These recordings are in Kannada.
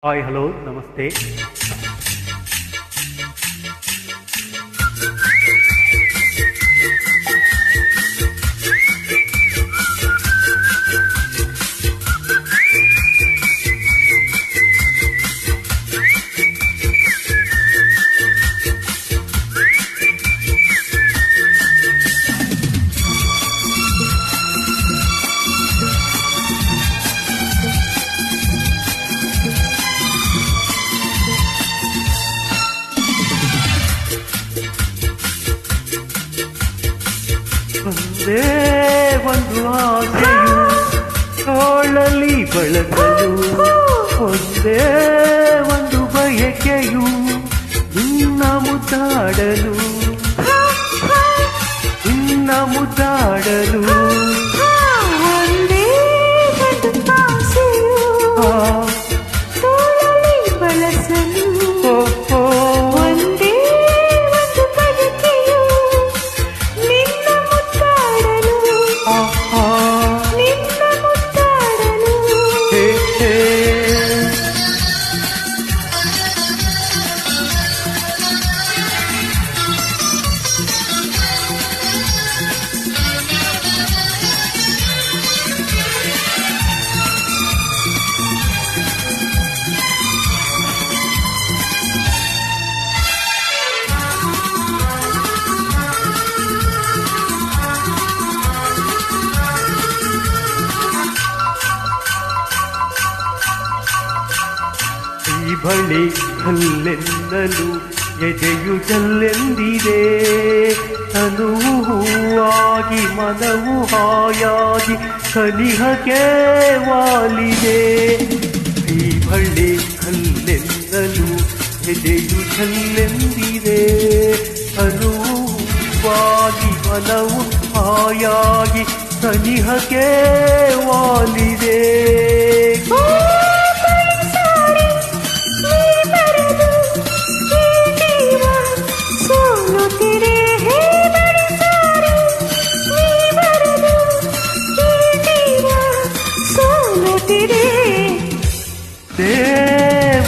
ಹಾಯ್ ಹಲೋ ನಮಸ್ತೆ. ಒಂದೇ ಒಂದು ಆಸೆಯು ತೋಳಲಿ ಬಳಸಲು, ಒಂದೇ ಒಂದು ಬಯಕೆಯು ನಿನ್ನ ಮುದ್ದಾಡಲು, ನಿನ್ನ ಮುದ್ದಾಡಲು. ಒಂದೇ ಒಂದು ಆಸೆಯು ತೋಳಲಿ ಬಳಸಲು, ಒಂದೇ ಒಂದು ಬಯಕೆಯು ನಿನ್ನ ಮುದ್ದಾಡಲು, ನಿನ್ನ ಮುದ್ದಾಡಲು. ಈ ಬಳಿ ಕಲ್ಲೆನ್ನಲು ಎದೆಯು ಜಲ್ಲೆಂದಿದೆ, ತನುವು ಹೂವಾಗಿ ಮನವು ಹಾಯಾಗಿ ಸನಿಹಕ್ಕೆ ವಾಲಿದೆ. ಈ ಬಳಿ ಕಲ್ಲೆನ್ನಲು ಎದೆಯು ಜಲ್ಲೆಂದಿದೆ, ತನುವು ಹೂವಾಗಿ ಮನವು ಹಾಯಾಗಿ ಸನಿಹಕ್ಕೆ ವಾಲಿದೆ.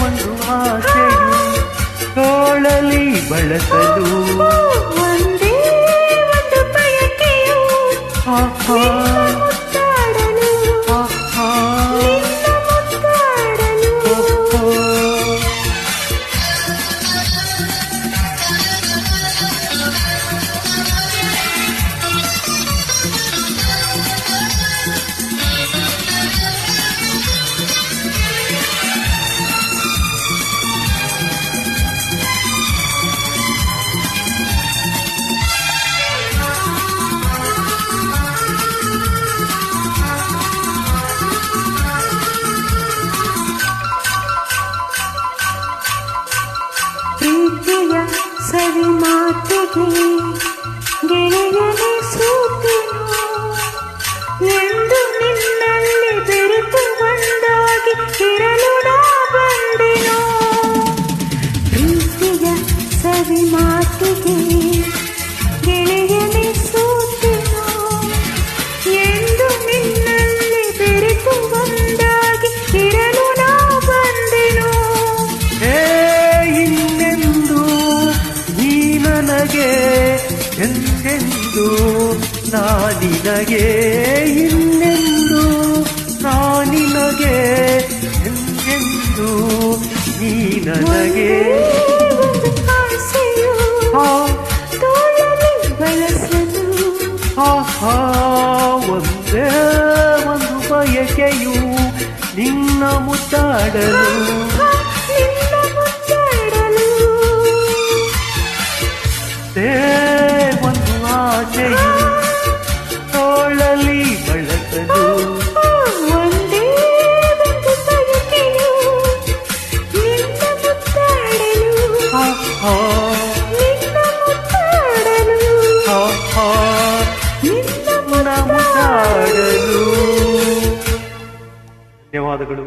ಒಂದು ಆಸೆಯು ತೋಳಲಿ ಬಳಸಲು, ಒಂದೇ ಒಂದು ಬಯಕೆಯು ಮುದ್ದಾಡಲು, ನಿನ್ನ ಮುದ್ದಾಡಲು. ಪ್ರೀತಿಯ ಸವಿ ಮಾತಿಗೆ ಗೆಳೆಯನೇ ಸೋತೆನು ಎಂದು ನಿನ್ನಲ್ಲಿ ಬೆರೆತು ಒಂದಾಗಿ ಇರಲು ನಾ ಬಂದೆನು. ಪ್ರೀತಿಯ ಸವಿ ಮಾತಿಗೆ ಗೆಳೆಯನೇ ಸೋತೆನು ಎಂದು ನಿನ್ನಲ್ಲಿ ಬೆರೆತು ಒಂದಾಗಿ ಇರಲು ನಾ ಬಂದೆನು. ನನಗೆ ಎಂದೆಂದು ನಾನಿನಗೆ, ಇನ್ನೆಂದು ನಾನಿನಗೆ, ಎಂದೆಂದು ನೀ ನನಗೆ. ಆಸೆಯು ತೋಳಲಿ ಬಳಸಲು, ಒಂದೇ ಒಂದು ಬಯಕೆಯು ನಿನ್ನ ಮುದ್ದಾಡಲು, ನಿನ್ನ ಮುದ್ದಾಡಲು. ಒಂದು ಆಸೆಯು ತೋಳಲಿ ಬಳಸಲು, ಒಂದೇ ಒಂದು ಬಯಕೆಯು ನಿನ್ನ ಮುದ್ದಾಡಲು, ನಿನ್ನ ಮುದ್ದಾಡಲು, ನಿನ್ನ ಮುದ್ದಾಡಲು. ಧನ್ಯವಾದಗಳು.